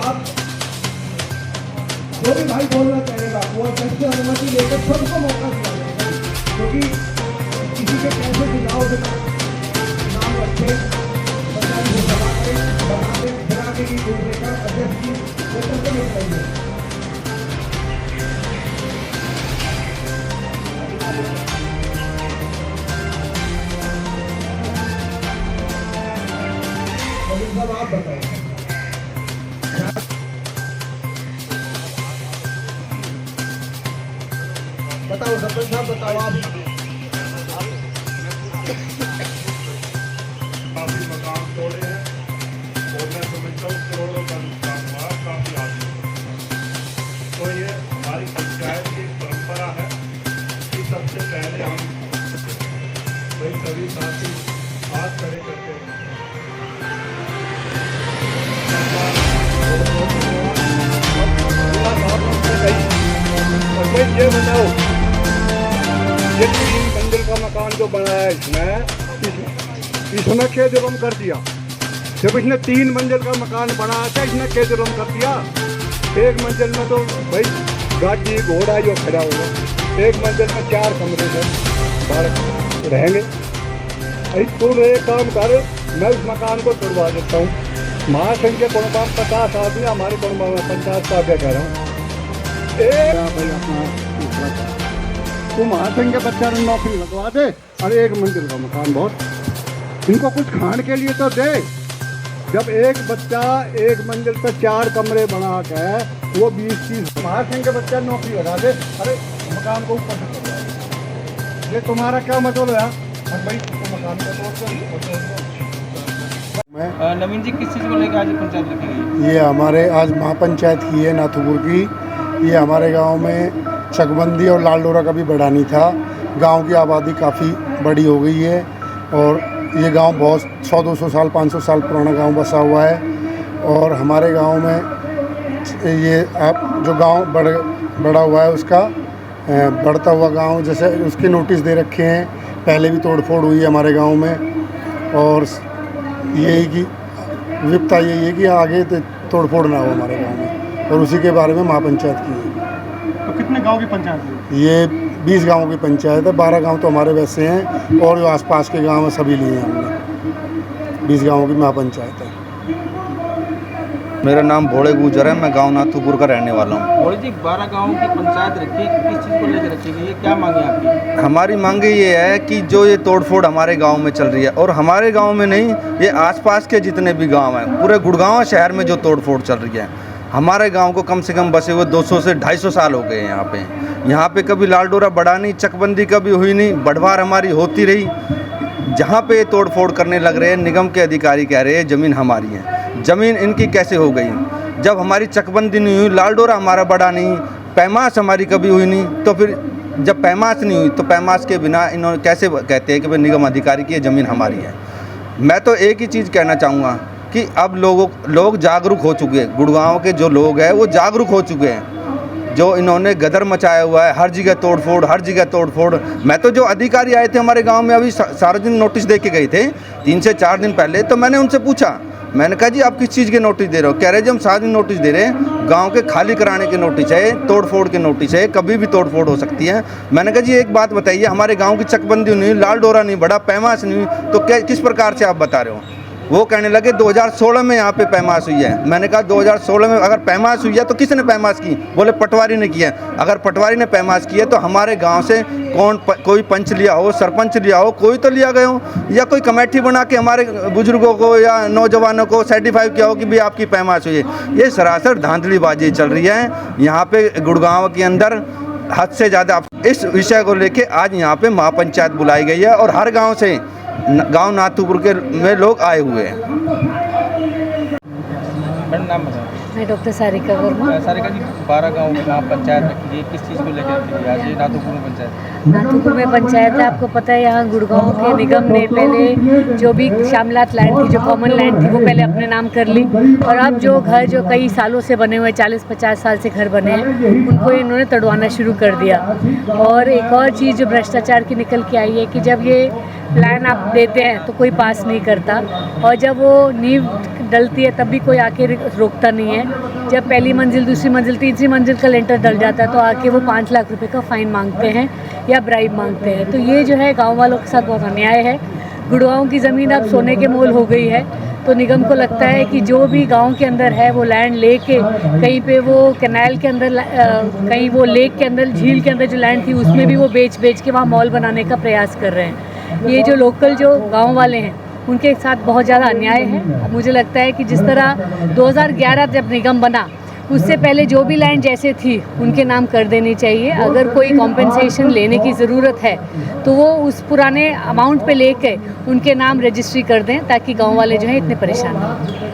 आप जो भी भाई बोलना चाहेगा वो अध्यक्ष से अनुमति लेकर सबको मौका दिया जाएगा, क्योंकि किसी के कैसे चुनाव नाम रखे सरकार को बनाते फिर आगे की दूसरे का अध्यक्ष की नेतृत्व में चाहिए। सब आप बताइए, बताओ सरपंच साहब, बताओ आप। काफी मकान तोड़े हैं और मैं समझता हूँ करोड़ों का नुकसान हुआ, काफी आदमी। तो ये हमारी पंचायत की एक परंपरा है कि सबसे पहले हम भाई सभी साथी हाथ खड़े करते हैं। ये बताओ, ये 3 मंजिल का मकान जो बना है इसमें केजुलम कर दिया। जब इसने 3 मंजिल का मकान बनाया था इसने केजुलम कर दिया। 1 मंजिल में तो भाई गाड़ी घोड़ा जो खड़ा होगा, 1 मंजिल में 4 कमरे से बाहर रहेंगे। तुम एक काम कर, मैं उस मकान को तोड़वा देता हूँ। महासंघ के कुणबा में 50 आदमी, हमारे कुणबा में 50 का कह रहा हूँ। तू महासंघ के बच्चा ने नौकरी लगवा दे और 1 मंजिल का मकान बहुत, इनको कुछ खाने के लिए तो दे। जब एक बच्चा 1 मंजिल पे 4 कमरे बना के वो 20-30 महासंघ के बच्चा नौकरी लगा दे, अरे मकान को ऊपर से करवा दे। ये तुम्हारा क्या मतलब है भाई? तो मकान का नवीन जी, किस चीज़ को लेकर आज पंचायत रखी गई? ये हमारे आज महापंचायत की है नाथूपुर की। ये हमारे गांव में चकबंदी और लाल डोरा का भी बढ़ा नहीं था। गांव की आबादी काफ़ी बड़ी हो गई है और ये गांव बहुत 100-200 साल 500 साल पुराना गांव बसा हुआ है। और हमारे गांव में ये आप जो गांव बड़ा हुआ है उसका बढ़ता हुआ गांव जैसे उसके नोटिस दे रखे हैं। पहले भी तोड़फोड़ हुई है हमारे गांव में और यही कि विपता यही है कि आगे तोड़फोड़ ना हो हमारे गांव में, और उसी के बारे में महापंचायत की है। तो कितने गांव की पंचायत है? ये 20 गाँवों की पंचायत है। 12 गांव तो हमारे वैसे हैं और जो आसपास के गांव हैं सभी लिए हैं हमने। 20 गाँवों की महापंचायत है। मेरा नाम भोले गुजर है, मैं गांव नाथूपुर का रहने वाला हूं। भोले जी, 12 गाँव की पंचायत रखी है, किस चीज़ को लेकर रखी गई है, क्या मांगे आपकी? हमारी मांग ये है कि जो ये तोड़फोड़ हमारे गांव में चल रही है, और हमारे गांव में नहीं, ये आसपास के जितने भी गांव हैं, पूरे गुड़गांव शहर में जो तोड़फोड़ चल रही है, हमारे गांव को कम से कम बसे हुए 200 से 250 साल हो गए हैं। यहाँ पे कभी लाल डोरा बढ़ा नहीं, चकबंदी कभी हुई नहीं, बढ़वार हमारी होती रही। जहाँ पे तोड़फोड़ करने लग रहे हैं, निगम के अधिकारी कह रहे हैं ज़मीन हमारी है। ज़मीन इनकी कैसे हो गई? जब हमारी चकबंदी नहीं हुई, लाल डोरा हमारा बढ़ा नहीं, पैमास हमारी कभी हुई नहीं, तो फिर जब पैमास नहीं हुई तो पैमास के बिना इन्होंने कैसे कहते हैं कि भाई निगम अधिकारी की ये ज़मीन हमारी है? मैं तो एक ही चीज़ कहना चाहूँगा कि अब लोग जागरूक हो चुके हैं। गुड़गांव के जो लोग हैं वो जागरूक हो चुके हैं। जो इन्होंने गदर मचाया हुआ है, हर जगह तोड़फोड़, हर जगह तोड़फोड़। मैं तो जो अधिकारी आए थे हमारे गांव में अभी सार्वजनिक नोटिस दे के गए थे 3 से 4 दिन पहले, तो मैंने उनसे पूछा, मैंने कहा जी आप किस चीज़ के नोटिस दे रहे हो? कह रहे जी हम सार्वजनिक नोटिस दे रहे हैं, गांव के खाली कराने के नोटिस है, तोड़फोड़ के नोटिस है, कभी भी तोड़फोड़ हो सकती है। मैंने कहा जी एक बात बताइए, हमारे गाँव की चकबंदी नहीं, लाल डोरा नहीं बढ़ा, पैमास नहीं हुई, तो किस प्रकार से आप बता रहे हो? वो कहने लगे 2016 में यहाँ पे पैमास हुई है। मैंने कहा 2016 में अगर पैमास हुई है तो किसने पैमास की? बोले पटवारी ने किया। अगर पटवारी ने पैमास की है तो हमारे गांव से कोई पंच लिया हो, सरपंच लिया हो, कोई तो लिया गया हो, या कोई कमेटी बना के हमारे बुजुर्गों को या नौजवानों को सर्टिफाई किया हो कि भाई आपकी पैमास हुई है। ये सरासर धांधलीबाजी चल रही है यहाँ पे गुड़गांव के अंदर, हद से ज़्यादा। इस विषय को लेके आज यहाँ पे महापंचायत बुलाई गई है और हर गाँव से गांव नाथूपुर के में लोग आए हुए हैं। नाम बताएं। मैं डॉक्टर सारिका वर्मा। सारिका जी, 12 गाँव की पंचायत रखी गई, किस चीज़ को लेकर रखी गई आज ये नाथूपुर में पंचायत? नाथूपुर में पंचायत है, आपको पता है यहाँ गुड़गांव के निगम ने पहले जो भी शामलात लैंड थी, जो कॉमन लैंड थी, वो पहले अपने नाम कर ली, और अब जो घर जो कई सालों से बने हुए 40-50 साल से घर बने हैं उनको इन्होंने तड़वाना शुरू कर दिया। और एक और चीज़ जो भ्रष्टाचार की निकल के आई है कि जब ये प्लान आप देते हैं तो कोई पास नहीं करता, और जब वो नींव डलती है तब भी कोई आके रोकता नहीं है। जब पहली मंजिल, दूसरी मंजिल, तीसरी मंजिल का लेंटर डल जाता है तो आके वो 5 लाख रुपए का फ़ाइन मांगते हैं या ब्राइब मांगते हैं। तो ये जो है गांव वालों के साथ बहुत अन्याय है। गुड़गांव की ज़मीन अब सोने के मोल हो गई है, तो निगम को लगता है कि जो भी गांव के अंदर है वो लैंड लेके कहीं पे वो कैनाल के अंदर, कहीं वो लेक के अंदर, झील के अंदर जो लैंड थी उसमें भी वो बेच के वहाँ मॉल बनाने का प्रयास कर रहे हैं। ये जो लोकल जो गाँव वाले हैं उनके साथ बहुत ज़्यादा अन्याय है। मुझे लगता है कि जिस तरह 2011 जब निगम बना उससे पहले जो भी लैंड जैसे थी उनके नाम कर देनी चाहिए। अगर कोई कॉम्पेंसेशन लेने की ज़रूरत है तो वो उस पुराने अमाउंट पे लेके उनके नाम रजिस्ट्री कर दें ताकि गांव वाले जो हैं इतने परेशान ना हों।